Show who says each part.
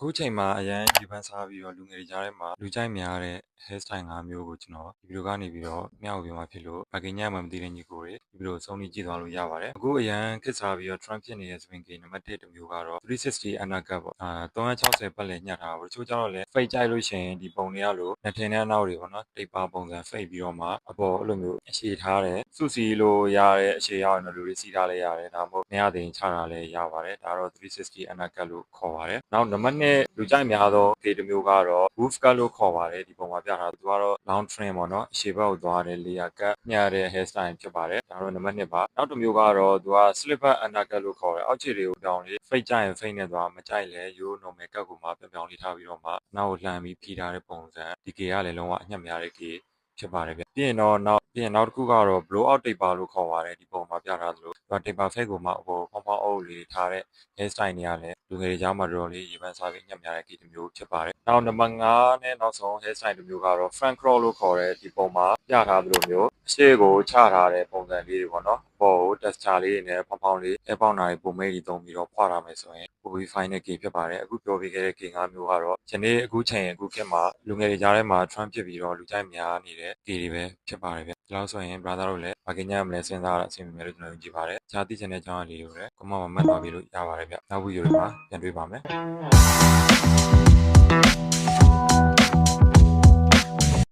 Speaker 1: အခုချိန်မှာအရန်ဒီပန်းစားပြီးတော့လူငယ်တွေကြားထဲမှာလူကြိုက်များတဲ့ hairstyle ၅မျိုးကိုကျွန်တော်ဒီဗီဒီယိုကနေပြီးတော့မျှဝေပေးမှာဖြစ်လို့ဘာကိညမှမသိတဲ့ညီကိုတွေဒီဗီဒီယိုစုံကြည့်သွားလို့ရပါတယ်အခုအရန်ခက်စားပြီးတော့ trend ဖြစ်နေတဲ့ swing game နံပါတ်1တစ်မျိုးကတော့360 undercut ပေါ့360ပတ်လည်ညှပ်ထားပါဘူးတချို့ကျတော့လည်း fade ကြိုက်လို့ရှိရင်ဒီပုံတွေကလို့နှစ်ထင်တဲ့အနောက်တွေပေါ့နော်တိတ်ပါပုံစံ fade ပြီးတော့မှအပေါ်အဲ့လိုမျိုးအခြေထားတယ်စုစီလို့ရတဲ့အခြေရောက်ရင်တော့လူတွေစီထားလဲရတယ်ဒါမှမဟုတ်မရတဲ့ချထားလဲရပါတယ်ဒါတော့360 undercut လို့ခေါ်ပါတယ်နောက်နံပါတ်2လူကြိုက်များသော game တစ်မျိုးကတော့ wolf cut လို့ခေါ်ပါတယ်ဒီပုံမှာပြထားသူကတော့ long trim ပေါ့နော်အရှေ့ဘက်ကိုသွားတဲ့ layer cut ညှပ်တဲ့ hairstyle ဖြစ်ပါတယ်ဒါတော့နံပါတ်2ပါနောက်တစ်မျိုးကတော့သူက slipper undercut လို့ခေါ်တယ်အောက်ခြေတွေကိုတောင်းလေး fade ကြိုက်ရင် fade နဲ့သွားမကြိုက်လဲရိုး normal cut ကိုမှပြောင်းလေးထားပြီးတော့မှနောက်ကိုလှမ်းပြီးဖြီးထားတဲ့ပုံစံဒီ game ကလည်းလုံးဝအညှပ်များတဲ့ game ဖြစ်ပါတယ်ဗျပြီးရင်နောက်တစ်ခုကတော့ blow out taper လို့ခေါ်ပါတယ်ဒီပုံမှာပြထားသလိုသူက taper fade ကိုမှဟိုဖောင်းဖောင်းအုပ်လေးထားတဲ့ hairstyle တွေကလည်းလူငယ်တွေကြားမှာတော်တော်လေးရေပန်းစားပြီးညှပ်များတဲ့ game တစ်မျိုးဖြစ်ပါတယ်နောက်နံပါတ်5နဲ့နောက်ဆုံး hairstyle တစ်မျိုးကတော့ front curl လို့ခေါ်တဲ့ဒီပုံမှာပြထားသလိုမျိုးအရှိကိုချထားတဲ့ပုံစံလေးတွေပေါ့နော်ပေါ်ကို texture လေးတွေနဲ့ဖောင်းဖောင်းလေးအပေါင်းတာတွေပုံမိတ်တွေသုံးပြီးတော့ဖွာထားမယ်ဆိုရင်ပိုပြီး fine တဲ့ game ဖြစ်ပါတယ်အခုပြောပြခဲ့တဲ့ game 5မျိုးကတော့ယနေ့အခုချိန်အခုခေတ်မှာလူငယ်တွေကြားထဲမှာ trend ဖြစ်ပြီးတော့လူကြိုက်များနေတဲ့ game တွေပဲဖြစ်ပါတယ်ဗျဒီလောက်ဆိုရင် brother တို့လည်းဘာကိညမလဲစဉ်းစားရအဆင်ပြေမယ်လို့ကျွန်တော်ယုံကြည်ပါတယ်ကြားသိချင်တဲ့အကြောင်းအရာလေးတွေကိုလည်းcomment မှာမှတ်သွားပြီးလို့ရပါတယ်ဗျနောက်ဗီဒီယိုတွေမှာပြန်တွေ့ပါမယ်